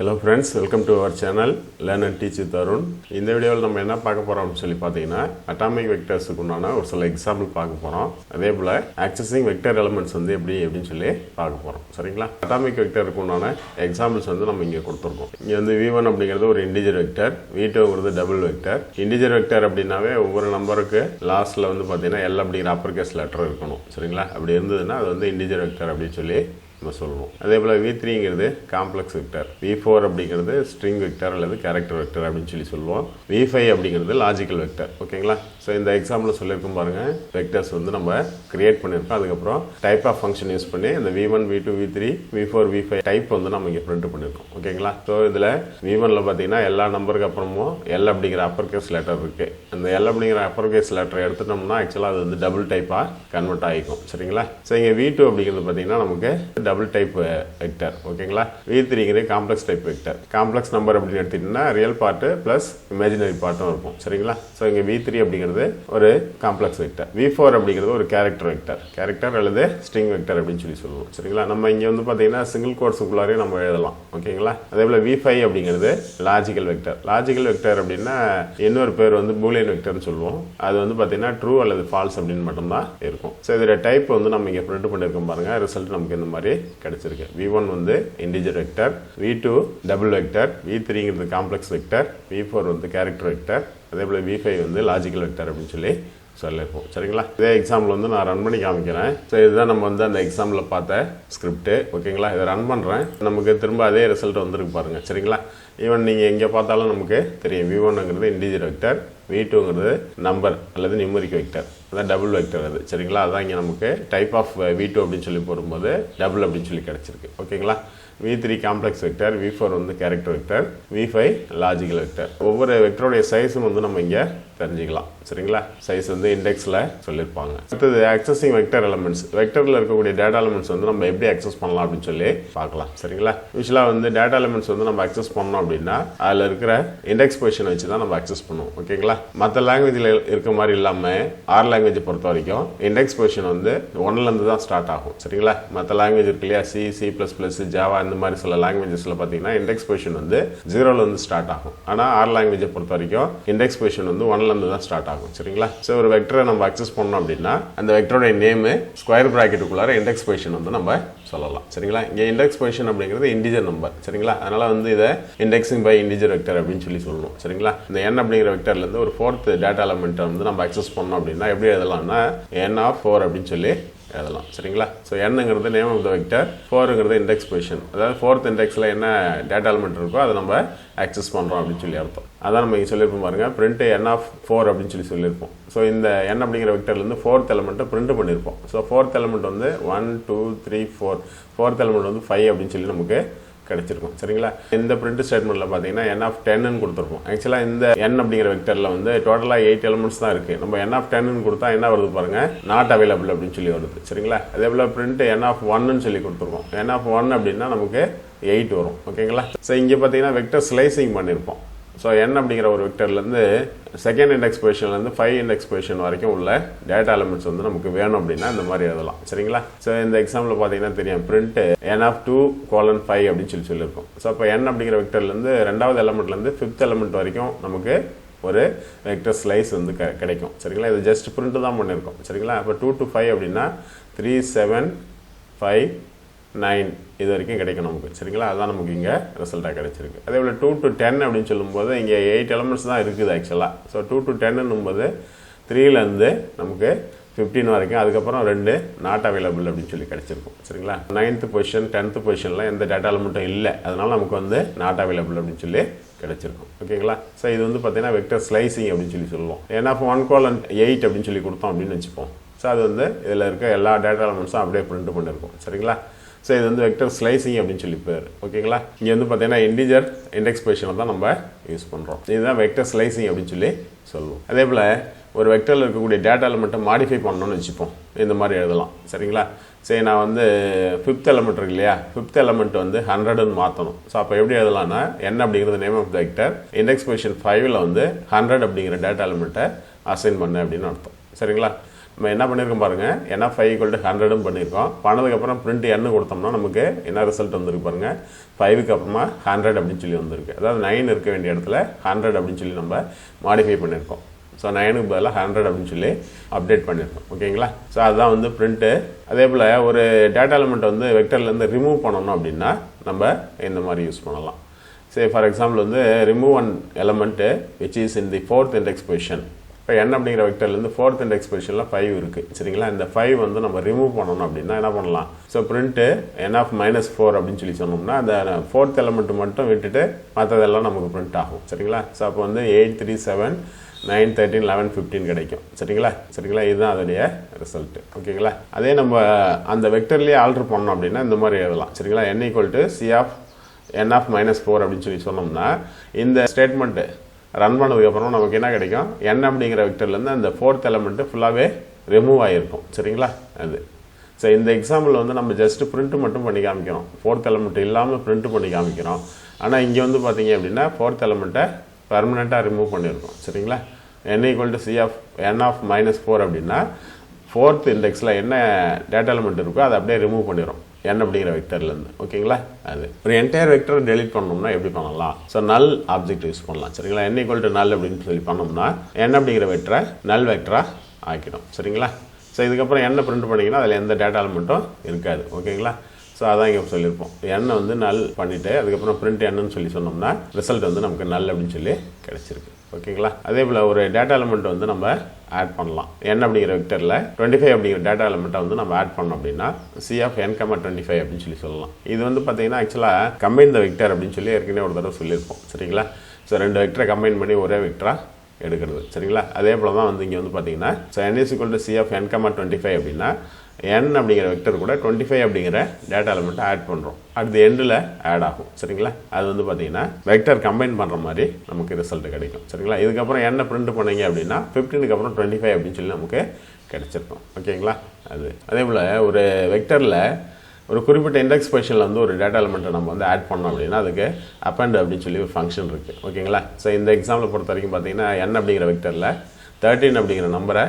Hello friends, welcome to our channel Learn and Teach with Arun. இந்த வீடியோவில் நம்ம என்ன பார்க்க போறோம்னு சொல்லி பார்த்தீங்கன்னா அட்டாமிக் வெக்டர்ஸ்க்கு உண்டான ஒரு சில எக்ஸாம்பிள் பார்க்க போறோம். அதே போல ஆக்சஸிங் வெக்டர் எலிமெண்ட்ஸ் வந்து எப்படின்னு சொல்லி பார்க்க போறோம். சரிங்களா? அட்டாமிக் வெக்டருக்கு உண்டான எக்ஸாம்பிள்ஸ் வந்து நம்ம இங்க கொடுத்திருக்கோம். இங்க வந்து v1 அப்படிங்கிறது ஒரு இன்டிஜர் வெக்டர், v2ங்கிறது டபுள் வெக்டர். இன்டிஜர் வெக்டர் அப்படினாவே ஒவ்வொரு நம்பருக்கு லாஸ்ட்ல வந்து பார்த்தீங்கன்னா l அப்படிங்கிற அப்பர் கேஸ் லெட்டர் இருக்கணும். சரிங்களா? அப்படி இருந்ததுன்னா அது வந்து இன்டிஜர் வெக்டர் அப்படி சொல்லி நம்ம சொல்லுவோம். அதே போல் v3ங்கிறது காம்ப்ளெக்ஸ் வெக்டர், v4 அப்படிங்கிறது ஸ்ட்ரிங் வெக்டர் அல்லது கேரக்டர் வெக்டர் அப்படின்னு சொல்லி சொல்லுவோம். v5 அப்படிங்கிறது லாஜிக்கல் வெக்டர். ஓகேங்களா? ஸோ இந்த எக்ஸாம்பிள் சொல்லியிருக்கோம் பாருங்க, வெக்டர்ஸ் வந்து நம்ம கிரியேட் பண்ணியிருக்கோம். அதுக்கப்புறம் டைப் ஆஃப் ஃபங்க்ஷன் யூஸ் பண்ணி இந்த v1 v2 v3 v4 v5 type வந்து நம்ம இங்கே பிரிண்ட் பண்ணியிருக்கோம். ஓகேங்களா? ஸோ இதில் v1ல பார்த்தீங்கன்னா எல்லா நம்பருக்கு அப்புறமும் l அப்படிங்கிற அப்பர் கேஸ் லெட்டர் இருக்கு. அந்த l அப்படிங்கிற அப்பர் கேஸ் லெட்டர் எடுத்துட்டோம்னா ஆக்சுவலாக அது வந்து டபுள் டைப்பாக கன்வெர்ட் ஆகிக்கும். சரிங்களா? ஸோ இங்கே v2 அப்படிங்கிறது பார்த்தீங்கன்னா நமக்கு டபுள் டைப் வெக்டர். ஓகேங்களா? v3ங்கிறது complex type vector. Complex number அப்படின்னு எடுத்துட்டீங்கன்னா ரியல் பார்ட் பிளஸ் இமேஜினரி பார்ட்டும் இருக்கும். சரிங்களா? ஸோ இங்கே v3 அப்படிங்கிறது ஒரு காம்ப்ளெக்ஸ் வெக்டர், v4 அப்படிங்கிறது ஒரு கேரக்டர் வெக்டர், கேரக்டர் அல்லது ஸ்ட்ரிங் வெக்டர் அப்படின்னு சொல்லி சொல்லுவோம். சரிங்களா? நம்ம இங்க வந்து பாத்தீங்கன்னா சிங்கிள் கோட்ஸுக்குள்ளாரே நம்ம எழுதலாம். ஓகேங்களா? அதே போல v5 அப்படிங்கிறது லாஜிக்கல் வெக்டர். லாஜிக்கல் வெக்டர் அப்படின்னா இன்னொரு பேர் வந்து பூலியன் வெக்டர்னு சொல்லுவோம். அது வந்து பாத்தீங்கன்னா ட்ரூ அல்லது ஃபால்ஸ் அப்படின்னு மட்டும்தான் இருக்கும். ஸோ இதோட டைப் வந்து நம்ம இங்க பிரிண்ட் பண்ணிருக்கோம் பாருங்க. ரிசல்ட் நமக்கு இந்த மாதிரி கிடைச்சிருக்கு. v1 வந்து integer vector, v2 double vector, v3ங்கிறது காம்ப்ளெக்ஸ் வெக்டர், v4 வந்து கேரக்டர் வெக்டர், அதே போல v5 வந்து லாஜிக்கல் வெக்டர் அப்படின்னு சொல்லி சொல்லியிருப்போம். சரிங்களா? இதே எக்ஸாம்பிள் வந்து நான் ரன் பண்ணி காமிக்கிறேன். ஸோ இதுதான் நம்ம வந்து அந்த எக்ஸாம்பிளில் பார்த்த ஸ்கிரிப்ட். ஓகேங்களா? இதை ரன் பண்ணுறேன். நமக்கு திரும்ப அதே ரிசல்ட் வந்துருக்கு பாருங்க. சரிங்களா? ஈவன் நீங்கள் எங்கே பார்த்தாலும் நமக்கு தெரியும், v1ங்கிறது இன்டிஜர் வெக்டர், v2ங்கிறது நம்பர் அல்லது நியூமரிக் வெக்டர், அதான் டபுள் வெக்டர் அது. சரிங்களா? அதான் இங்கே நமக்கு டைப் ஆஃப் v2 அப்படின்னு சொல்லி போடும்போது டபுள் அப்படின்னு சொல்லி கிடைச்சிருக்கு. ஓகேங்களா? v3 காம்ப்ளெக்ஸ் வெக்டர், v4 வந்து character vector, v5 logical vector. ஒவ்வொரு வெக்டருடைய சைஸும் வந்து நம்ம இங்கே தெரிஞ்சுக்கலாம். சரிங்களா? சைஸ் வந்து இண்டெக்ஸில் சொல்லியிருப்பாங்க. அடுத்தது ஆக்சஸிங் வெக்டர் எலிமெண்ட்ஸ். வெக்டரில் இருக்கக்கூடிய டேட்டா எலிமெண்ட்ஸ் வந்து நம்ம எப்படி அக்சஸ் பண்ணலாம் அப்படின்னு சொல்லி பார்க்கலாம். சரிங்களா? யூஸ்வலாக வந்து டேட்டா எலிமெண்ட்ஸ் வந்து நம்ம அக்சஸ் பண்ணோம் அப்படின்னா அதில் இருக்கிற இண்டெக்ஸ் பொசிஷனை வச்சு தான் நம்ம அக்சஸ் பண்ணுவோம். ஓகேங்களா? மற்ற லாங்குவேஜில் இருக்க மாதிரி இல்லாமல் ஆர் லாங்குவேஜை பொறுத்த வரைக்கும் இண்டெக்ஸ் பொசிஷன் வந்து 1லேருந்து தான் ஸ்டார்ட் ஆகும். சரிங்களா? மற்ற லாங்குவேஜ் இருக்கு இல்லையா, C++, ஜாவா, இந்த மாதிரி சில லாங்குவேஜஸ்ல பார்த்தீங்கன்னா இண்டெக்ஸ் பொசிஷன் வந்து 0லேருந்து ஸ்டார்ட் ஆகும். ஆனால் ஆர் லாங்குவேஜை பொறுத்த வரைக்கும் இண்டெக்ஸ் பொசிஷன் வந்து 1லேருந்து தான் ஸ்டார்ட் ஆகும். சரிங்களா? ஸோ ஒரு வெக்டரை நம்ம அக்சஸ் பண்ணோம் அப்படின்னா அந்த வெக்டரோட நேம் ஸ்கொயர் பிராக்கெட்டுக்குள்ளார இண்டெக்ஸ் பொசிஷன் வந்து நம்ம சொல்லலாம். சரிங்களா? இங்கே இண்டெக்ஸ் பொசிஷன் அப்படிங்கிறது இன்டிஜர் நம்பர். சரிங்களா? அதனால வந்து இதை இண்டெக்ஸிங் பை இன்டிஜர் வெக்டர் அப்படின்னு சொல்லி சொல்லணும். சரிங்களா? இந்த n அப்படிங்கிற வெக்டர்ல இருந்து ஒரு 4th டேட்டா எலிமெண்ட் வந்து நம்ம அக்சஸ் பண்ணோம் அப்படின்னா எப்படி எழுதலாம்னா n(4) அப்படின்னு சொல்லி எழுதலாம். சரிங்களா? ஸோ n-ங்கிறது நேம் ஆஃப் த வெக்டர், 4ங்கிறது இண்டெக்ஸ் பொசிஷன். அதாவது 4th இண்டெக்ஸில் என்ன டேட்டா எலிமெண்ட் இருக்கோ அதை நம்ம ஆக்சஸ் பண்ணுறோம் அப்படின்னு சொல்லி அர்த்தம். அதான் நம்ம இங்கே சொல்லியிருப்போம் பாருங்க, பிரிண்ட் n(4) அப்படின்னு சொல்லி சொல்லியிருப்போம். ஸோ இந்த n அப்படிங்கிற வெக்டர்லேருந்து 4th எலிமெண்ட்டை பிரிண்ட் பண்ணியிருப்போம். ஸோ 4th எலிமெண்ட் வந்து 1 2 3 4, 4th எலிமெண்ட் வந்து 5 அப்படின்னு சொல்லி நமக்கு கிடைச்சிருக்கும். சரிங்களா? இந்த பிரிண்ட் ஸ்டேட்மெண்ட்ல பார்த்தீங்கன்னா n(10) கொடுத்துருப்போம். ஆக்சுவலாக இந்த n அப்படிங்கிற வெக்டர்ல வந்து டோட்டலாக 8 எலிமெண்ட்ஸ் தான் இருக்கு. நம்ம n(10) கொடுத்தா என்ன வருது பாருங்க, நாட் அவைலபிள் அப்படின்னு சொல்லி வருது. சரிங்களா? அதே போல பிரிண்ட் n(1) சொல்லி கொடுத்துருக்கோம். n(1) அப்படின்னா நமக்கு 8 வரும். ஓகேங்களா? ஸோ இங்கே பார்த்தீங்கன்னா வெக்டர் ஸ்லைசிங் பண்ணியிருப்போம். ஸோ n அப்படிங்கிற ஒரு வெக்டர்லேருந்து செகண்ட் இண்டெக்ஸ் பொசிஷன்லேருந்து 5 இண்டெக்ஸ் பொசிஷன் வரைக்கும் உள்ள டேட்டா எலிமெண்ட்ஸ் வந்து நமக்கு வேணும் அப்படின்னா இந்த மாதிரி எழுதலாம். சரிங்களா? ஸோ இந்த எக்ஸாம்பிள் பார்த்தீங்கன்னா தெரியும், பிரிண்ட் n(2:5) அப்படின்னு சொல்லியிருக்கோம். ஸோ அப்போ n அப்படிங்கிற வெக்டர்லேருந்து 2வது எலிமெண்ட்லேருந்து 5th எலிமெண்ட் வரைக்கும் நமக்கு ஒரு வெக்டர் ஸ்லைஸ் வந்து கிடைக்கும். சரிங்களா? இது ஜஸ்ட் பிரிண்ட் தான் பண்ணியிருக்கோம். சரிங்களா? அப்போ 2 to 5 அப்படின்னா 3 7 5 9 இது வரைக்கும் கிடைக்கும் நமக்கு. சரிங்களா? அதான் நமக்கு இங்கே ரிசல்ட்டாக கிடைச்சிருக்கு. அதே போல் 2 to 10 அப்படின்னு சொல்லும்போது இங்கே 8 எலிமெண்ட்ஸ் தான் இருக்குது ஆக்சுவலாக. ஸோ 2 to 10 3லேருந்து நமக்கு 15 வரைக்கும், அதுக்கப்புறம் 2 நாட் அவைலபிள் அப்படின்னு சொல்லி கிடைச்சிருக்கும். சரிங்களா? 9th பொசிஷன் 10th பொசிஷனில் எந்த டேட்டா எலிமெண்ட்டும் இல்லை, அதனால நமக்கு வந்து நாட் அவைலபிள் அப்படின்னு சொல்லி கிடைச்சிருக்கும். ஓகேங்களா? ஸோ இது வந்து பார்த்தீங்கன்னா வெக்டர் ஸ்லைசிங் அப்படின்னு சொல்லி சொல்லுவோம். n(1:8) அப்படின்னு சொல்லி கொடுத்தோம் அப்படின்னு வச்சுப்போம். ஸோ அது வந்து இதில் இருக்க எல்லா டேட்டா எலிமெண்ட்ஸும் அப்படியே பிரிண்ட் பண்ணியிருக்கும். சரிங்களா? ஸோ இது வந்து வெக்டர் ஸ்லைசிங் அப்படின்னு சொல்லி பேர். ஓகேங்களா? இங்கே வந்து பார்த்தீங்கன்னா இன்டிஜர் இண்டெக்ஸ் பொசிஷனை தான் நம்ம யூஸ் பண்ணுறோம். இதுதான் வெக்டர் ஸ்லைசிங் அப்படின்னு சொல்லி சொல்லுவோம். அதே போல் ஒரு வெக்டரில் இருக்கக்கூடிய டேட்டா எலிமெண்ட்டை மாடிஃபை பண்ணணும்னு வச்சுப்போம். இந்த மாதிரி எழுதலாம். சரிங்களா? சரி, நான் வந்து 5th எலிமெண்ட் இருக்கு இல்லையா, 5th எலிமெண்ட் வந்து 100ன்னு மாற்றணும். ஸோ அப்போ எப்படி எழுதலாம்னா n அப்படிங்கிறது name of the vector, index position 5ல் வந்து 100 அப்படிங்கிற டேட்டா எலிமெண்ட்டை அசைன் பண்ண அப்படின்னு அர்த்தம். சரிங்களா? நம்ம என்ன பண்ணியிருக்கோம் பாருங்கள், n(5) = 100 பண்ணியிருக்கோம். பண்ணதுக்கப்புறம் பிரிண்ட் n கொடுத்தோம்னா நமக்கு என்ன ரிசல்ட் வந்திருக்கு பாருங்கள், 5க்கு அப்புறமா 100 அப்படின்னு சொல்லி வந்திருக்கு. அதாவது 9 இருக்க வேண்டிய இடத்துல 100 அப்படின்னு சொல்லி நம்ம மாடிஃபை பண்ணியிருக்கோம். ஸோ 9க்கு பதிலாக 100 அப்படின்னு சொல்லி அப்டேட் பண்ணியிருக்கோம். ஓகேங்களா? ஸோ அதுதான் வந்து பிரிண்ட்டு. அதே போல் ஒரு டேட்டா எலிமெண்ட் வந்து வெக்டர்லேருந்து ரிமூவ் பண்ணணும் அப்படின்னா நம்ம இந்த மாதிரி யூஸ் பண்ணலாம். சரி, ஃபார் எக்ஸாம்பிள் வந்து remove one element which is in the 4th index position. இப்போ n அப்படிங்கிற வெக்டர்லேருந்து 4th இண்டெக்ஸ் பொசிஷனில் 5 இருக்குது. சரிங்களா? இந்த 5 வந்து நம்ம ரிமூவ் பண்ணணும் அப்படின்னா என்ன பண்ணலாம்? ஸோ பிரிண்ட்டு n(-4) அப்படின்னு சொல்லி சொன்னோம்னா அந்த 4th எலமெண்ட் மட்டும் விட்டுட்டு மற்றதெல்லாம் நமக்கு பிரிண்ட் ஆகும். சரிங்களா? ஸோ அப்போ வந்து 8, 3, 7, 9, 13, 11, 15 கிடைக்கும். சரிங்களா? இதுதான் அதோடைய ரிசல்ட். ஓகேங்களா? அதே நம்ம அந்த வெக்டர்லேயே ஆல்டர் பண்ணோம் அப்படின்னா இந்த மாதிரி எழுதலாம். சரிங்களா? n = C of n(-4) அப்படின்னு சொல்லி சொன்னோம்னா இந்த ஸ்டேட்மெண்ட்டு ரன் பண்ணதுக்கப்புறம் நமக்கு என்ன கிடைக்கும், n அப்படிங்கிற வெக்டர்லேருந்து அந்த 4th எலமெண்ட்டு ஃபுல்லாகவே ரிமூவ் ஆகிருக்கும். சரிங்களா? அது ஸோ இந்த எக்ஸாம்பிள் வந்து நம்ம ஜஸ்ட்டு பிரிண்ட் மட்டும் பண்ணி காமிக்கிறோம், 4th எலமெண்ட் இல்லாமல் பிரிண்ட் பண்ணி காமிக்கிறோம். ஆனால் இங்கே வந்து பார்த்தீங்க அப்படின்னா 4th எலமெண்ட்டை பர்மனெண்ட்டாக ரிமூவ் பண்ணியிருக்கோம். சரிங்களா? n = C of n(-4) அப்படின்னா 4th இண்டெக்ஸில் என்ன டேட்டா எலிமெண்ட் இருக்கோ அதை அப்படியே ரிமூவ் பண்ணிடும் n அப்படிங்கிற வெக்டர்லேருந்து. ஓகேங்களா? அது ஒரு என்டையர் வெக்டர் டெலிட் பண்ணோம்னா எப்படி பண்ணலாம்? ஸோ நல் ஆப்ஜெக்ட் யூஸ் பண்ணலாம். சரிங்களா? n = null அப்படின்னு சொல்லி பண்ணோம்னா n அப்படிங்கிற வெக்டரை நல் வெக்டராக ஆக்கிடும். சரிங்களா? ஸோ இதுக்கப்புறம் n பிரிண்ட் பண்ணிங்கன்னா அதில் எந்த டேட்டா எலிமெண்ட்டும் இருக்காது. ஓகேங்களா? ஸோ அதான் இங்கே சொல்லியிருப்போம், n வந்து நல் பண்ணிவிட்டு அதுக்கப்புறம் பிரிண்ட் என்னன்னு சொல்லி சொன்னோம்னா ரிசல்ட் வந்து நமக்கு நல் அப்படின்னு சொல்லி கிடச்சிருக்கு. ஓகேங்களா? அதே போல் ஒரு டேட்டா எலிமெண்ட் வந்து நம்ம ஆட் பண்ணலாம். n அப்படிங்கிற வெக்டரில் 25 அப்படிங்கிற டேட்டா எலிமெண்ட்டை வந்து நம்ம ஆட் பண்ணோம் அப்படின்னா C of n(-25) அப்படின்னு சொல்லி சொல்லலாம். இது வந்து பார்த்தீங்கன்னா ஆக்சுவலாக கம்பைன் த வெக்டர் அப்படின்னு சொல்லி ஏற்கனவே ஒரு தடவை சொல்லியிருப்போம். சரிங்களா? ஸோ 2 வெக்டரை கம்பைன் பண்ணி ஒரே வெக்டராக எடுக்கிறது. சரிங்களா? அதே போல் தான் வந்து இங்கே வந்து பார்த்தீங்கன்னா so n = C of n(-25) அப்படின்னா n அப்படிங்கிற வெக்டர் கூட 25 அப்படிங்கிற டேட்டா எலிமெண்ட்டை ஆட் பண்ணுறோம். அடுத்து எண்டில் ஆட் ஆகும். சரிங்களா? அது வந்து பார்த்தீங்கன்னா வெக்டர் கம்பைன் பண்ணுற மாதிரி நமக்கு ரிசல்ட் கிடைக்கும். சரிங்களா? இதுக்கப்புறம் என்ன பிரிண்ட் பண்ணீங்க அப்படின்னா 15க்கு அப்புறம் 25 அப்படின்னு சொல்லி நமக்கு கிடைச்சிருக்கும். ஓகேங்களா? அது அதே போல் ஒரு வெக்டரில் ஒரு குறிப்பிட்ட இண்டெக்ஸ் பொசிஷனில் வந்து ஒரு டேட்டா எலிமெண்ட்டை நம்ம வந்து ஆட் பண்ணோம் அப்படின்னா அதுக்கு append அப்படின்னு சொல்லி ஒரு ஃபங்க்ஷன் இருக்குது. ஓகேங்களா? ஸோ இந்த எக்ஸாம்பிளை பொறுத்த வரைக்கும் பார்த்தீங்கன்னா n அப்படிங்கிற வெக்டரில் 13 அப்படிங்கிற நம்பரை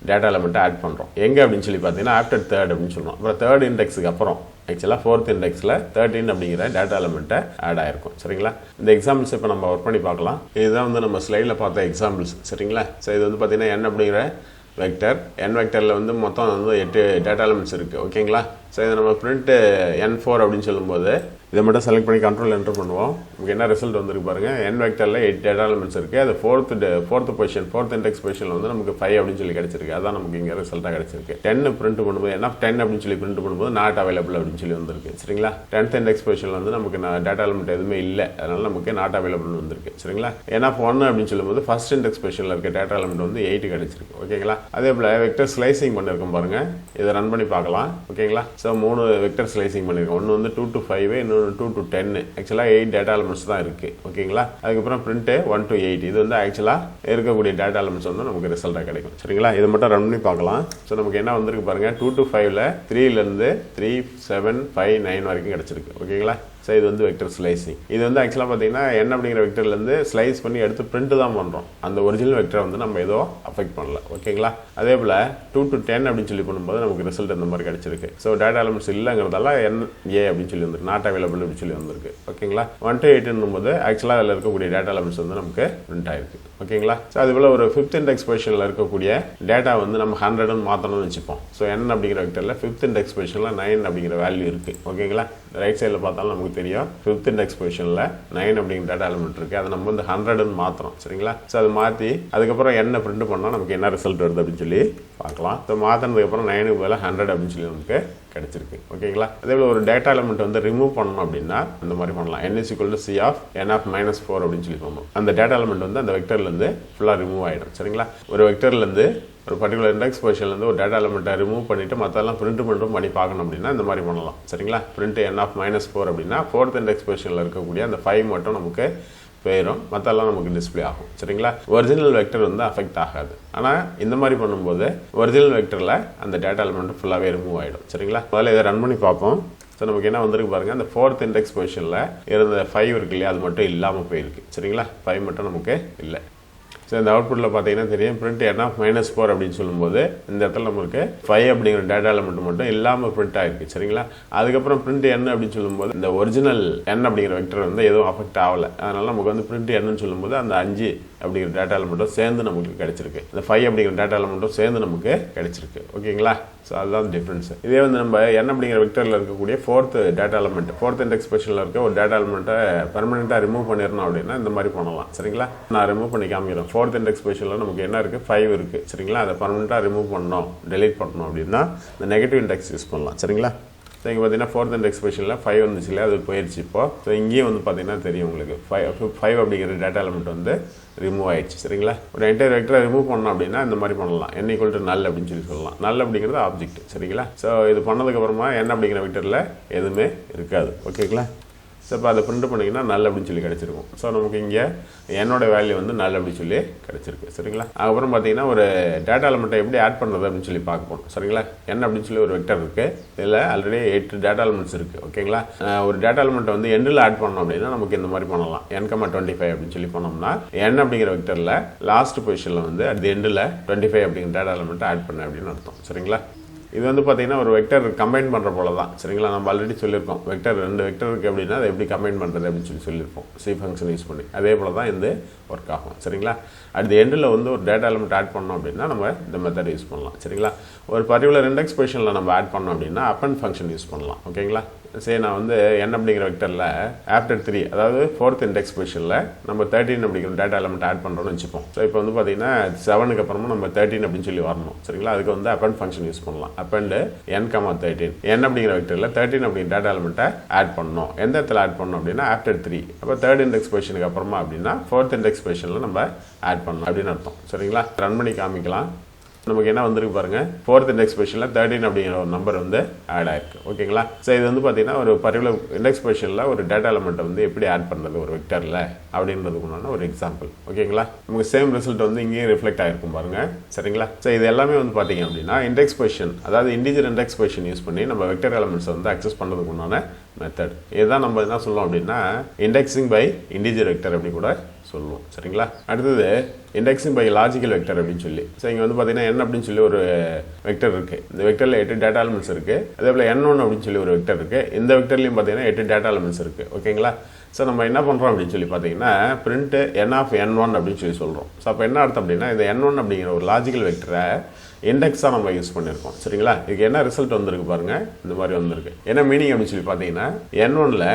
டேட்டா எலிமெண்ட்டை ஆட் பண்ணுறோம். எங்கே அப்படின்னு சொல்லி பார்த்தீங்கன்னா ஆஃப்டர் 3rd அப்படின்னு சொல்லுவோம். அப்புறம் 3rd இண்டெக்ஸுக்கு அப்புறம் ஆக்சுவலாக 4th இண்டெக்ஸில் 13 அப்படிங்கிற டேட்டா எலிமெண்ட்டை ஆட் ஆகிருக்கும். சரிங்களா? இந்த எக்ஸாம்பிள்ஸ் இப்போ நம்ம ஒர்க் பண்ணி பார்க்கலாம். இதுதான் வந்து நம்ம ஸ்லைடில் பார்த்த எக்ஸாம்பிள்ஸ். சரிங்களா? ஸோ இது வந்து பார்த்தீங்கன்னா n அப்படிங்கிற வெக்டர், n வெக்டரில் வந்து மொத்தம் வந்து 8 டேட்டா எலிமெண்ட்ஸ் இருக்குது. ஓகேங்களா? ஸோ இதை நம்ம பிரிண்ட்டு n4 அப்படின்னு சொல்லும்போது இதை மட்டும் செலக்ட் பண்ணி கண்ட்ரோல் என்டர் பண்ணுவோம். நமக்கு என்ன ரிசல்ட் வந்துருக்கு பாருங்கள், n வெக்டரில் 8 டேட்டா எலிமெண்ட்ஸ் இருக்குது. அது 4th பொசிஷன் 4th இண்டெக்ஸ் பொசிஷனில் வந்து நமக்கு 5 அப்படின்னு சொல்லி கிடச்சிருக்கு. அதான் நமக்கு இங்கே ரிசல்ட்டாக கிடச்சிருக்கு. 10 பிரிண்ட் பண்ணும்போது என்ன 10 அப்படின்னு சொல்லி பிரிண்ட் பண்ணும்போது நாட் அவைலபிள் அப்படின்னு சொல்லி வந்திருக்கு. சரிங்களா? 10th இண்டெக்ஸ் பொசிஷனில் வந்து நமக்கு டேட்டா எலிமெண்ட் எதுவுமே இல்லை, அதனால் நமக்கு நாட் அவைலபிள் வந்திருக்கு. சரிங்களா? ஏன்னா 1 அப்படின்னு சொல்லும்போது ஃபர்ஸ்ட் இண்டெக்ஸ் பொசிஷனில் இருக்க டேட்டா எலிமெண்ட் வந்து 8 கிடச்சிருக்கு. ஓகேங்களா? அதே போல் வெக்டர் ஸ்லைசிங் பண்ணியிருக்கோம் பாருங்கள், இதை ரன் பண்ணி பார்க்கலாம். ஓகேங்களா? ஸோ 3 வெக்டர் ஸ்லைசிங் பண்ணியிருக்கோம். ஒன்று வந்து 2 to 5, இன்னொன்று 2 to 10. ஆக்சுவலாக 8 டேட்டா எலிமெண்ட்ஸ் தான் இருக்குது. ஓகேங்களா? அதுக்கப்புறம் பிரிண்ட்டு 1 to 8. இது வந்து ஆக்சுவலாக இருக்கக்கூடிய டேட்டா எலிமெண்ட்ஸ் வந்து நமக்கு ரிசல்ட்டாக கிடைக்கும். சரிங்களா? இதை மட்டும் ரன் பண்ணி பார்க்கலாம். ஸோ நமக்கு என்ன வந்திருக்கு பாருங்கள், 2 to 5ல் 3லேருந்து 3, 7, 5, 9 வரைக்கும் கிடச்சிருக்கு. ஓகேங்களா? ஸோ இது வந்து வெக்டர் ஸ்லைசிங். இது வந்து ஆக்சுவலாக பார்த்தீங்கன்னா n அப்படிங்கிற வெக்டர்லேருந்து ஸ்லைஸ் பண்ணி எடுத்து பிரிண்ட் தான் பண்ணுறோம். அந்த ஒரிஜினல் வெக்டரை வந்து நம்ம ஏதோ அஃபெக்ட் பண்ணல. ஓகேங்களா? அதே போல் 2 to 10 அப்படின்னு சொல்லி பண்ணும்போது நமக்கு ரிசல்ட் இந்த மாதிரி கிடச்சிருக்கு. ஸோ டேட்டா எலிமெண்ட்ஸ் இல்லைங்கிறதால NA அப்படின்னு சொல்லி வந்துருக்கு, நாட் அவைலபிள் அப்படின்னு சொல்லி வந்திருக்கு. ஓகேங்களா? 1 to 8 போது ஆக்சுவலாக அதில் இருக்கக்கூடிய டேட்டா எலிமெண்ட்ஸ் வந்து நமக்கு பிரிண்ட் ஆயிருக்கு. ஓகேங்களா? ஸோ அதுபோல் ஒரு 5th இண்டெக்ஸ் பொசிஷனில் இருக்கக்கூடிய டேட்டா வந்து நம்ம 100ன்னு மாற்றணும்னு வச்சுப்போம். ஸோ n அப்படிங்கிற வெக்டரில் 5th இண்டெக்ஸ் பொசிஷனில் 9 அப்படிங்கிற வேல்யூ இருக்குது. ஓகேங்களா? ரைட் சைடில் பார்த்தாலும் நமக்கு தெரியும் 5th இண்டெக்ஸ் பொசிஷனில் 9 அப்படிங்கிற டேட்டா எலிமெண்ட் இருக்குது. அதை நம்ம வந்து 100ன்னு மாற்றுறோம். சரிங்களா? ஸோ அதை மாற்றி அதுக்கப்புறம் என்ன பிரிண்ட் பண்ணால் நமக்கு என்ன ரிசல்ட் வருது அப்படின்னு சொல்லி பார்க்கலாம். ஸோ மாற்றினதுக்கப்புறம் 9க்கு பதிலாக 100 அப்படின்னு சொல்லி நமக்கு கிடச்சிருக்கு. ஓகேங்களா? அதே போல் ஒரு டேட்டா எலிமெண்ட் வந்து ரிமூவ் பண்ணணும் அப்படின்னா இந்த மாதிரி பண்ணலாம். n = C of n(-4) அப்படின்னு சொல்லி பண்ணணும். அந்த டேட்டா எலிமெண்ட் வந்து அந்த வெக்டர்லேருந்து ஃபுல்லாக ரிமூவ் ஆகிடும். சரிங்களா? ஒரு வெக்டர்லேருந்து ஒரு பர்டிகுலர் இண்டெக்ஸ் பொசிஷன்லேருந்து ஒரு டேட்டா எலிமெண்ட்டை ரிமூவ் பண்ணிவிட்டு மற்றெல்லாம் பிரிண்ட் பண்ணி பார்க்கணும் அப்படின்னா இந்த மாதிரி பண்ணலாம். சரிங்களா? பிரிண்ட் n(-4) அப்படின்னா 4th இண்டெக்ஸ் பொசிஷனில் இருக்கக்கூடிய அந்த 5 மட்டும் நமக்கு போயிடும், மற்றெல்லாம் நமக்கு டிஸ்பிளே ஆகும். சரிங்களா? ஒரிஜினல் வெக்டர் வந்து அஃபெக்ட் ஆகாது. ஆனால் இந்த மாதிரி பண்ணும்போது ஒரிஜினல் வெக்டரில் அந்த டேட்டா எலிமெண்ட் ஃபுல்லாகவே ரிமூவ் ஆகிடும். சரிங்களா? முதல்ல இதை ரன் பண்ணி பார்ப்போம். ஸோ நமக்கு என்ன வந்திருக்கு பாருங்கள், அந்த 4th இண்டெக்ஸ் பொசிஷனில் இருந்த 5 இருக்கு இல்லையா, அது மட்டும் இல்லாமல் போயிருக்கு. சரிங்களா? 5 மட்டும் நமக்கு இல்லை. ஸோ ஸோ இந்த அவுட்புட்டில் பார்த்தீங்கன்னா தெரியும் பிரிண்ட் n ஆஃப் -4 அப்படின்னு சொல்லும்போது இந்த இடத்துல நமக்கு 5 அப்படிங்கிற டேட்டா எலிமெண்ட் மட்டும் இல்லாமல் பிரிண்ட் ஆயிருக்கு சரிங்களா. அதுக்கப்புறம் பிரிண்ட் n அப்படின்னு சொல்லும்போது இந்த ஒரிஜினல் n அப்படிங்கிற வெக்டர் வந்து எதுவும் அஃபெக்ட் ஆகலை. அதனால நமக்கு வந்து பிரிண்ட் n சொல்லும்போது அந்த 5 அப்படிங்கிற டேட்டா எலிமெண்ட்டும் சேர்ந்து நமக்கு கிடைச்சிருக்கு. இந்த 5 அப்படிங்கிற டேட்டா எலிமெண்ட்டும் சேர்ந்து நமக்கு கிடைச்சிருக்கு. ஓகேங்களா. ஸோ அதுதான் டிஃப்ரென்ஸ். இதே வந்து நம்ம n அப்படிங்கிற வெக்டரில் இருக்கக்கூடிய fourth data element fourth index பொசிஷனில் இருக்க ஒரு டேட்டா எலிமெண்ட்டை பெர்மனெண்ட்டாக ரிமூவ் பண்ணிடணும் அப்படின்னா இந்த மாதிரி பண்ணலாம் சரிங்களா. நான் ரிமூவ் பண்ணி காமிக்கிறேன். ஃபோர்த் இண்டெக்ஸ் பொசிஷனில் நமக்கு என்ன இருக்குது 5 இருக்குது சரிங்களா. அதை பெர்மனெண்ட்டாக ரிமூவ் பண்ணணும் டெலீட் பண்ணணும் அப்படின்னா இந்த நெகட்டிவ் இண்டெக்ஸ் யூஸ் பண்ணலாம் சரிங்களா. ஸோ இங்கே பார்த்தீங்கன்னா ஃபோர்த் இண்டெக்ஸ் பொசிஷனில் 5 வந்துச்சு இல்லையா, அது போயிடுச்சு இப்போ. ஸோ இங்கேயும் வந்து பார்த்தீங்கன்னா தெரியும் உங்களுக்கு 5 அப்படிங்கிற டேட்டா எலிமெண்ட் வந்து ரிமூவ் ஆயிடுச்சு சரிங்களா. ஒரு என்டையர் வெக்டரை ரிமூவ் பண்ணோம் அப்படின்னா இந்த மாதிரி பண்ணலாம். n = null அப்படின்னு சொல்லலாம். null அப்படிங்கிறது ஆப்ஜெக்ட் சரிங்களா. ஸோ இது பண்ணதுக்கப்புறமா n அப்படிங்கிற வெக்டரில் எதுவுமே இருக்காது. ஓகேங்களா. ஸோ இப்போ அதை பிரிண்ட் பண்ணிங்கன்னா null அப்படின்னு சொல்லி கிடச்சிருக்கும். ஸோ நமக்கு இங்கே என்னோட வேல்யூ வந்து null அப்படின்னு சொல்லி கிடச்சிருக்கு சரிங்களா. அதுக்கப்புறம் பார்த்தீங்கன்னா ஒரு டேட்டா எலிமெண்ட்டை எப்படி ஆட் பண்ணுறது அப்படின்னு சொல்லி பார்க்க போகணும் சரிங்களா. n அப்படின்னு சொல்லி ஒரு வெக்டர் இருக்குது. இதில் ஆல்ரெடி 8 டேட்டா எலிமெண்ட்ஸ் இருக்குது. ஓகேங்களா. ஒரு டேட்டா எலிமெண்ட்டை வந்து எண்டில் ஆட் பண்ணோம் அப்படின்னா நமக்கு இந்த மாதிரி பண்ணலாம். n,25 அப்படின்னு சொல்லி பண்ணோம்னா n அப்படிங்கிற வெக்டரில் லாஸ்ட் பொசிஷனில் வந்து அட் தி எண்டில் 25 அப்படிங்கிற டேட்டா எலிமெண்ட்டை ஆட் பண்ண அப்படின்னு அர்த்தம் சரிங்களா. இது வந்து பார்த்தீங்கன்னா ஒரு வெக்டர் கம்பைன் பண்ணுற போல தான் சரிங்களா. நம்ம ஆல்ரெடி சொல்லியிருக்கோம் வெக்டர் 2 வெக்டர் இருக்குது அப்படின்னா அதை எப்படி கம்பைன் பண்ணுறது அப்படின்னு சொல்லியிருப்போம் சி ஃபங்க்ஷன் யூஸ் பண்ணி. அதே போல் தான் இந்த ஒர்க் ஆகும் சரிங்களா. அட் தி எண்டில் வந்து ஒரு டேட்டா எலிமெண்ட் ஆட் பண்ணோம் அப்படின்னா நம்ம இந்த மெத்தட் யூஸ் பண்ணலாம் சரிங்களா. ஒரு பர்டிகுலர் இண்டெக்ஸ் பொசிஷனில் நம்ம ஆட் பண்ணோம் அப்படின்னா அப்பெண்ட் ஃபங்க்ஷன் யூஸ் பண்ணலாம். ஓகேங்களா. சரி நான் வந்து n அப்படிங்கிற வெக்டரில் ஆஃப்டர் 3 அதாவது ஃபோர்த் இண்டெக்ஸ் பொசிஷனில் நம்ம 13 அப்படிங்கிற டேட்டா எலிமெண்ட் ஆட் பண்ணுறோம்னு வச்சுப்போம். ஸோ இப்போ வந்து பார்த்தீங்கன்னா 7க்கு அப்புறமா நம்ம 13 அப்படின்னு சொல்லி வரணும் சரிங்களா. அதுக்கு வந்து அப்பெண்ட் ஃபங்க்ஷன் யூஸ் பண்ணலாம். அப்பெண்ட் n,13 n அப்படிங்கிற வெக்டரில் 13 அப்படிங்கிற டேட்டா எலிமெண்ட்டை ஆட் பண்ணணும். எந்த இடத்துல ஆட் பண்ணணும் அப்படின்னா ஆஃப்டர் 3. அப்போ தேர்ட் இண்டெக்ஸ் பொசிஷனுக்கு அப்புறமா அப்படின்னா ஃபோர்த் இண்டெக்ஸ் பொசிஷனில் நம்ம ஆட் பண்ணணும் அப்படின்னு அர்த்தம் சரிங்களா. ரன் பண்ணி காமிக்கலாம். நமக்கு என்ன வந்திருக்கு பாருங்க, ஃபோர்த் இண்டெக்ஸ் பொசிஷனில் 13 அப்படிங்கிற ஒரு நம்பர் வந்து ஆட் ஆயிருக்கு. ஓகேங்களா. ஸோ இது வந்து பார்த்தீங்கன்னா ஒரு பர்டிகுலர் இண்டெக்ஸ் பொசிஷனில் ஒரு டேட்டா எலிமெண்ட்டை வந்து எப்படி ஆட் பண்ணுறது ஒரு வெக்டரில் அப்படின்றதுக்குண்டான ஒரு எக்ஸாம்பிள். ஓகேங்களா. நமக்கு சேம் ரிசல்ட் வந்து இங்கேயும் ரிஃப்ளெக்ட் ஆகிருக்கும் பாருங்க சரிங்களா. ஸோ இது எல்லாமே வந்து பார்த்தீங்க அப்படின்னா இண்டெக்ஸ் பொசிஷன் அதாவது இண்டிஜர் இண்டெக்ஸ் பொசிஷன் யூஸ் பண்ணி நம்ம வெக்டர் எலிமெண்ட்ஸ் வந்து அக்சஸ் பண்ணுறதுக்குண்டான மெத்தட். இதுதான் நம்ம என்ன சொல்லுவோம் அப்படின்னா இண்டெக்ஸிங் பை இண்டிஜர் வெக்டர் அப்படி கூட சொல்லுவோம் சரிங்களா. அடுத்தது இண்டெக்ஸிங் பை லாஜிக்கல் வெக்டர் அப்படின்னு சொல்லி. ஸோ இங்கே வந்து பார்த்தீங்கன்னா n அப்படின்னு சொல்லி ஒரு வெக்டர் இருக்குது. இந்த வெக்டரில் 8 டேட்டா எலிமெண்ட்ஸ் இருக்குது. அதே போல் n1 அப்படின்னு சொல்லி ஒரு வெக்டர் இருக்குது. இந்த வெக்டர்லையும் பார்த்தீங்கன்னா 8 டேட்டா எலிமெண்ட்ஸ் இருக்குது. ஓகேங்களா. ஸோ நம்ம என்ன பண்ணுறோம் அப்படின்னு சொல்லி பார்த்தீங்கன்னா பிரிண்ட் n ஆஃப் n1 அப்படின்னு சொல்லி சொல்கிறோம். ஸோ அப்போ என்ன அர்த்தம் அப்படின்னா இந்த n1 அப்படிங்கிற ஒரு லாஜிக்கல் வெக்டரை இண்டெக்ஸாக நம்ம யூஸ் பண்ணியிருக்கோம் சரிங்களா. இதுக்கு என்ன ரிசல்ட் வந்திருக்கு பாருங்க, இந்த மாதிரி வந்திருக்கு. என்ன மீனிங் அப்படின்னு சொல்லி பார்த்தீங்கன்னா n1ல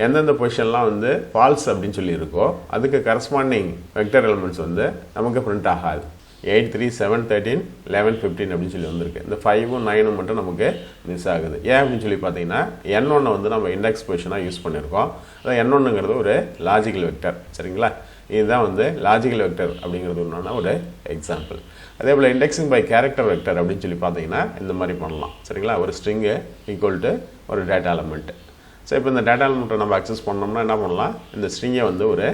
எந்தெந்த பொசிஷன்லாம் வந்து ஃபால்ஸ் அப்படின்னு சொல்லி இருக்கோ அதுக்கு கரஸ்பாண்டிங் வெக்டர் எலிமெண்ட்ஸ் வந்து நமக்கு பிரிண்ட் ஆகாது. 8, 3, 7, 13, 11, 15 அப்படின்னு சொல்லி வந்திருக்கு. இந்த 5ம் 9ம் மட்டும் நமக்கு மிஸ் ஆகுது. ஏன் அப்படின்னு சொல்லி பார்த்தீங்கன்னா n1 வந்து நம்ம இண்டெக்ஸ் பொசிஷனாக யூஸ் பண்ணியிருக்கோம். அதான் n1ங்கிறது ஒரு லாஜிக்கல் வெக்டர் சரிங்களா. இதுதான் வந்து லாஜிக்கல் வெக்டர் அப்படிங்கிறது ஒன்றான ஒரு எக்ஸாம்பிள். அதே போல் இண்டெக்ஸிங் பை கேரக்டர் வெக்டர் அப்படின்னு சொல்லி பார்த்தீங்கன்னா இந்த மாதிரி பண்ணலாம் சரிங்களா. ஒரு ஸ்ட்ரிங்கு ஈக்குவல் டு ஒரு டேட்டா எலிமெண்ட்டு. ஸோ இப்போ இந்த டேட்டா எலிமெண்ட்டை நம்ம அக்சஸ் பண்ணோம்னா என்ன பண்ணலாம், இந்த ஸ்ட்ரிங்கை வந்து ஒரு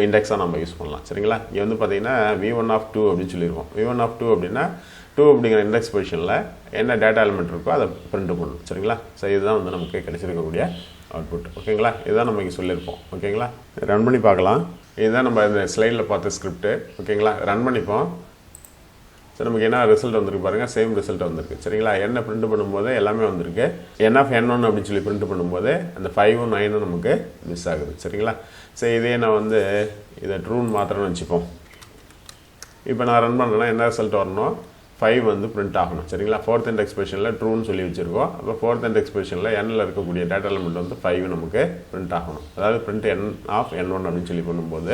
இண்டெக்ஸாக நம்ம யூஸ் பண்ணலாம் சரிங்களா. இங்கே வந்து பார்த்தீங்கன்னா v1 of 2 அப்படின்னு சொல்லியிருக்கோம். v1 of 2 அப்படின்னா 2 அப்படிங்கிற இண்டெக்ஸ் பொசிஷனில் என்ன டேட்டா எலிமெண்ட் இருக்கோ அதை பிரிண்ட் பண்ணணும் சரிங்களா. ஸோ இதுதான் வந்து நமக்கு கிடைச்சிருக்கக்கூடிய அவுட்புட். ஓகேங்களா. இதுதான் நம்ம இங்கே சொல்லியிருப்போம். ஓகேங்களா. ரன் பண்ணி பார்க்கலாம். இதுதான் நம்ம இந்த ஸ்லைடில் பார்த்த ஸ்கிரிப்ட். ஓகேங்களா. ரன் பண்ணிப்போம். ஸோ நமக்கு என்ன ரிசல்ட் வந்திருக்கு பாருங்கள், சேம் ரிசல்ட் வந்திருக்கு சரிங்களா. என்ன பிரிண்ட் பண்ணும்போது எல்லாமே வந்திருக்கு. n ஆஃப் n1 அப்படின்னு சொல்லி பிரிண்ட் பண்ணும்போது அந்த 5ம் 9ம் நமக்கு மிஸ் ஆகுது சரிங்களா. ஸோ இதே நான் வந்து இதை ட்ரூன்னு மாத்திரம்னு வச்சுப்போம். இப்போ நான் ரன் பண்ணுறேன்னா என்ன ரிசல்ட் வரணும், 5 வந்து பிரிண்ட் ஆகணும் சரிங்களா. ஃபோர்த் இண்டெக்ஸ் பொசிஷனில் ட்ரூன்னு சொல்லி வச்சுருக்கோம். அப்போ ஃபோர்த் இண்டெக்ஸ் பொசிஷனில் n இருக்கக்கூடிய டேட்டா எலிமெண்ட் வந்து 5 நமக்கு பிரிண்ட் ஆகணும். அதாவது பிரிண்ட் n ஆஃப் n1 அப்படின்னு சொல்லி பண்ணும்போது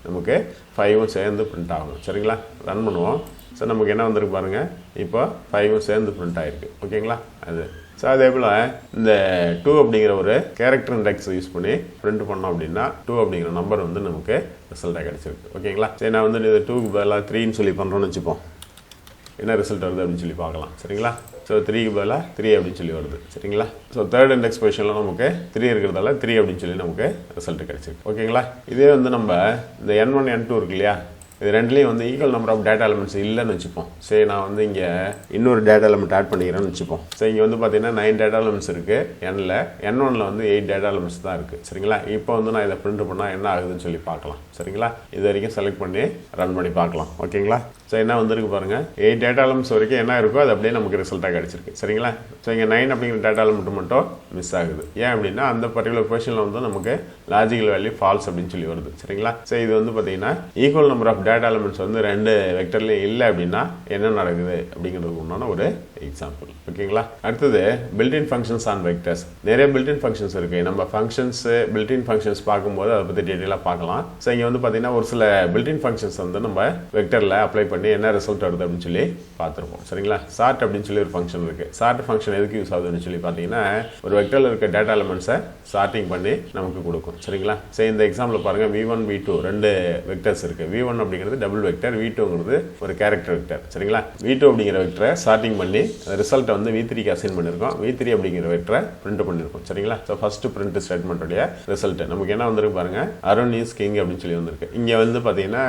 நமக்கு 5ம் சேர்ந்து பிரிண்ட் ஆகணும் சரிங்களா. ரன் பண்ணுவோம். ஸோ நமக்கு என்ன வந்திருக்கு பாருங்கள், இப்போ 5ம் சேர்ந்து பிரிண்ட் ஆகிருக்கு. ஓகேங்களா. அது ஸோ அதே போல் இந்த 2 அப்படிங்கிற ஒரு கேரக்டர் இண்டெக்ஸ் யூஸ் பண்ணி பிரிண்ட் பண்ணோம் அப்படின்னா 2 அப்படிங்கிற நம்பர் வந்து நமக்கு ரிசல்ட்டாக கிடச்சிருக்கு. ஓகேங்களா. சரி நான் வந்து இது 2க்கு பதிலாக 3ன்னு சொல்லி பண்ணுறோன்னு வச்சுப்போம். என்ன ரிசல்ட் வருது அப்படின்னு சொல்லி பார்க்கலாம் சரிங்களா. ஸோ 3க்கு பதிலாக 3 அப்படின்னு சொல்லி வருது சரிங்களா. ஸோ தேர்ட் இண்டெக்ஸ் பொசிஷனில் நமக்கு 3 இருக்கிறதால 3 அப்படின்னு சொல்லி நமக்கு ரிசல்ட் கிடச்சிருக்கு. ஓகேங்களா. இதே வந்து நம்ம இந்த n1 n2 இருக்கு இல்லையா, இது ரெண்டுலேயும் வந்து equal number of data elements இல்லைன்னு வச்சுப்போம். சரி, நான் வந்து இங்கே இன்னொரு டேட்டா எலிமெண்ட் ஆட் பண்ணிக்கிறேன்னு வச்சுப்போம். ஸோ இங்கே வந்து பார்த்தீங்கன்னா 9 டேட்டா எலிமெண்ட்ஸ் இருக்குது Nல. N1ல வந்து 8 டேட்டா எலிமெண்ட்ஸ் தான் இருக்குது. சரிங்களா? இப்போ வந்து நான் இதை பிரிண்ட் பண்ணால் என்ன ஆகுதுன்னு சொல்லி பார்க்கலாம். சரிங்களா? இது வரைக்கும் செலக்ட் பண்ணி ரன் பண்ணி பார்க்கலாம். ஓகேங்களா? ஸோ என்ன வந்திருக்கு பாருங்கள், 8 டேட்டா எலிமெண்ட்ஸ் வரைக்கும் என்ன இருக்கோ அது அப்படியே நமக்கு ரிசல்ட்டாக கிடச்சிருக்கு. சரிங்களா? ஸோ இங்கே 9 அப்படிங்கிற டேட்டா எலிமெண்ட் மட்டும் மிஸ் ஆகுது. ஏன் அப்படின்னா அந்த பர்டிகுலர் பொசிஷனில் வந்து நமக்கு லாஜிக்கல் வேல்யூ ஃபால்ஸ் அப்படின்னு சொல்லி வருது. சரிங்களா? ஸோ இது வந்து பார்த்தீங்கன்னா equal number of data elements வந்து 2 வெக்டர்லேயும் இல்லை அப்படின்னா என்ன நடக்குது அப்படிங்கிறதுக்கு உண்டான ஒரு எக்ஸாம்பிள். ஓகேங்களா? அடுத்தது பில்டின் ஃபங்க்ஷன்ஸ் ஆன் வெக்டர்ஸ். நிறைய பில்டின் ஃபங்க்ஷன்ஸ் இருக்குது. நம்ம ஃபங்க்ஷன்ஸ் பில்டின் ஃபங்க்ஷன்ஸ் பார்க்கும்போது அதை பற்றி டீட்டெயிலாக பார்க்கலாம். ஸோ இங்கே வந்து பார்த்தீங்கன்னா ஒரு சில பில்டின் ஃபங்க்ஷன்ஸ் வந்து நம்ம வெக்டரில் அப்ளை பண்ணி என்ன ரிசல்ட் வருது அப்படின்னு சொல்லி பார்த்துருப்போம். சரிங்களா? சார்ட் அப்படின்னு சொல்லி ஒரு ஃபங்க்ஷன் இருக்குது. சார்ட் ஃபங்க்ஷன் எதுக்கு யூஸ் ஆகுதுன்னு சொல்லி பார்த்தீங்கன்னா ஒரு வெக்டரில் இருக்க டேட்டா எலிமெண்ட்ஸை சார்ட்டிங் பண்ணி நமக்கு கொடுக்கும். சரிங்களா? சரி, இந்த எக்ஸாம்பிள் பாருங்கள், V1 V2 2 வெக்டர்ஸ் இருக்குது. V1 அப்படிங்கிறது டபுள் வெக்டர், V2ங்கிறது ஒரு கேரக்டர் வெக்டர். சரிங்களா? V2 அப்படிங்கிற வெக்டரை சார்ட்டிங் பண்ணி ரிசல்ட்டை வந்து V3க்கு அசைன் பண்ணியிருக்கோம். V3 அப்படிங்கிற வெக்டரை பிரிண்ட் பண்ணியிருக்கோம். சரிங்களா? ஸோ ஃபர்ஸ்ட் பிரிண்ட் ஸ்டேட்மெண்ட்டுடைய ரிசல்ட் நமக்கு என்ன வந்திருக்கு பாருங்க, அருண் இஸ் கிங் அப்படின்னு சொல்லி வந்திருக்கு. இங்கே வந்து பார்த்தீங்கன்னா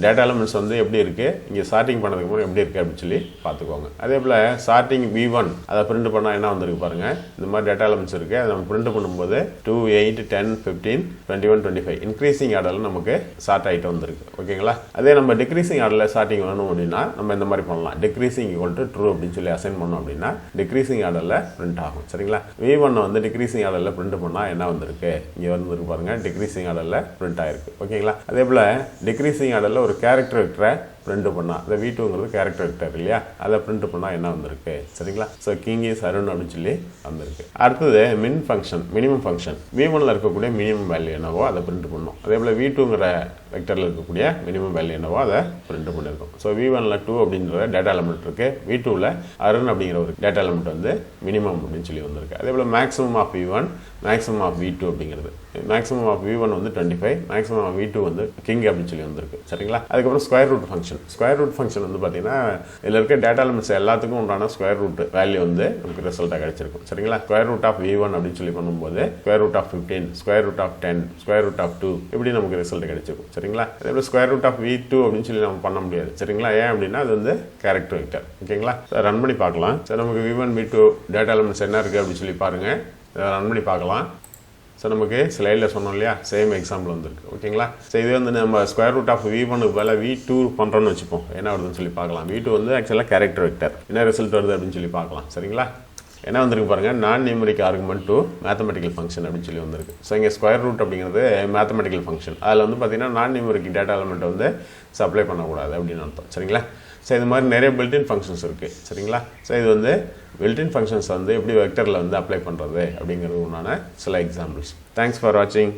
டேட்டா எலிமெண்ட்ஸ் வந்து எப்படி இருக்கு, இங்கே சார்ட்டிங் பண்ணதுக்கு முன்னாடி எப்படி இருக்கு அப்படின்னு சொல்லி பார்த்துக்கோங்க. அதே போல் சார்ட்டிங் V1 அதை பிரிண்ட் பண்ணால் என்ன வந்திருக்கு பாருங்க, இந்த மாதிரி டேட்டா எலிமெண்ட்ஸ் இருக்கு. அதை நம்ம பிரிண்ட் பண்ணும்போது 2, 8, 10, 15, 21, 25 இன்க்ரீசிங் ஆர்டரில் நமக்கு சார்ட் ஆகிட்டு வந்திருக்கு. ஓகேங்களா? அதே நம்ம டிக்ரீசிங் ஆர்டரில் சார்ட்டிங் வேணும் அப்படின்னா நம்ம இந்த மாதிரி பண்ணலாம். டிக்ரீசிங் ஈக்குவல் டு ட்ரூ அப்படின்னு சொல்லி அசைன் பண்ணோம் அப்படின்னா டிக்ரீசிங் ஆர்டரில் பிரிண்ட் ஆகும். சரிங்களா? V1 வந்து டிக்ரீசிங் ஆர்டரில் பிரிண்ட் பண்ணால் என்ன வந்திருக்கு, இங்கே வந்துருக்கு பாருங்க, டிக்ரீசிங் ஆர்டரில் பிரிண்ட் ஆயிருக்கு. ஓகேங்களா? அதே போல் டிக்ரீசிங் ஆர்டரில் ஒரு கேரக்டர் வெக்டரை பிரிண்ட் பண்ணால், இந்த V2ங்கிறது கேரக்டர் வெக்டர் இல்லையா, அதை பிரிண்ட் பண்ணால் என்ன வந்திருக்கு. சரிங்களா? ஸோ கிங் இஸ் அருண் அப்படின்னு சொல்லி வந்திருக்கு. அடுத்தது மின் ஃபங்க்ஷன், மினிமம் ஃபங்க்ஷன். V1ல் இருக்கக்கூடிய மினிமம் வேல்யூ என்னவோ அதை பிரிண்ட் பண்ணணும். அதே போல் V2ங்கிற வெக்டரில் இருக்கக்கூடிய மினிமம் வேல்யூ என்னவோ அதை பிரிண்ட் பண்ணியிருக்கோம். ஸோ V1ல் 2 அப்படின்ற டேட்டா எலிமெண்ட் இருக்குது. V2ல் அருண் அப்படிங்கிற ஒரு டேட்டா எலிமெண்ட் வந்து மினிமம் அப்படின்னு சொல்லி வந்திருக்கு. அதே போல் maximum of V1, maximum of V2 அப்படிங்கிறது, மேக்ஸிமம் ஆஃப் V1 வந்து 25, மேக்ஸிமம் ஆஃப் V2 வந்து கிங் அப்படின்னு சொல்லி வந்திருக்கு. சரிங்களா? அதுக்கப்புறம் square root function. Square root function வந்து பார்த்தீங்கன்னா இதில் இருக்க டேட்டா எலிமெண்ட்ஸ் எல்லாத்துக்கும் உண்டான ஸ்கொயர் ரூட் வேல்யூ வந்து நமக்கு ரிசல்ட்டாக கிடைச்சிருக்கும். சரிங்களா? ஸ்கொயர் ரூட் ஆஃப் V1 அப்படின்னு சொல்லி பண்ணும்போது square root of 15, square root of 10, square root of 2 இப்படி நமக்கு ரிசல்ட் கிடைச்சிருக்கும். சரிங்களா? அதே போல் ஸ்கொயர் ரூட் ஆஃப் V2 அப்படின்னு சொல்லி நம்ம பண்ண முடியாது. சரிங்களா? ஏன் அப்படின்னா அது வந்து கேரக்டர் வெக்டர். ஓகேங்களா? ரன் பண்ணி பார்க்கலாம். சார் நமக்கு V1 V2 டேட்டா எலிமெண்ட்ஸ் என்ன இருக்குது அப்படின்னு சொல்லி பாருங்கள். ரன் பண்ணி பார்க்கலாம். ஸோ நமக்கு ஸ்லைடில் சொன்னோம் இல்லையா, சேம் எக்ஸாம்பிள் வந்துருக்கு. ஓகேங்களா? ஸோ இது வந்து நம்ம ஸ்கொயர் ரூட் ஆஃப் V1க்கு பதில் V2 பண்ணுறோன்னு வச்சுப்போம். என்ன வருதுன்னு சொல்லி பார்க்கலாம். V2 வந்து ஆக்சுவலாக கேரக்டர் வெக்டர், என்ன ரிசல்ட் வருது அப்படின்னு சொல்லி பார்க்கலாம். சரிங்களா? என்ன வந்திருக்கு பாருங்கள், நான் numeric argument to mathematical function அப்படின்னு சொல்லி வந்திருக்கு. ஸோ இங்கே ஸ்கொயர் ரூட் அப்படிங்கிறது மேத்தமெட்டிக்கல் ஃபங்க்ஷன். அதில் வந்து பார்த்தீங்கன்னா நான் நியூமரிக் டேட்டா எலிமெண்ட் வந்து சப்ளை பண்ணக்கூடாது அப்படின்னு அர்த்தம். சரிங்களா? ஸோ இது மாதிரி நிறைய பில்டின் ஃபங்க்ஷன்ஸ் இருக்குது. சரிங்களா? ஸோ இது வந்து பில்டின் ஃபங்க்ஷன்ஸ் வந்து எப்படி வெக்டரில் வந்து அப்ளை பண்ணுறது அப்படிங்கிறது உண்டான சில எக்ஸாம்பிள்ஸ். தேங்க்ஸ் ஃபார் வாட்சிங்.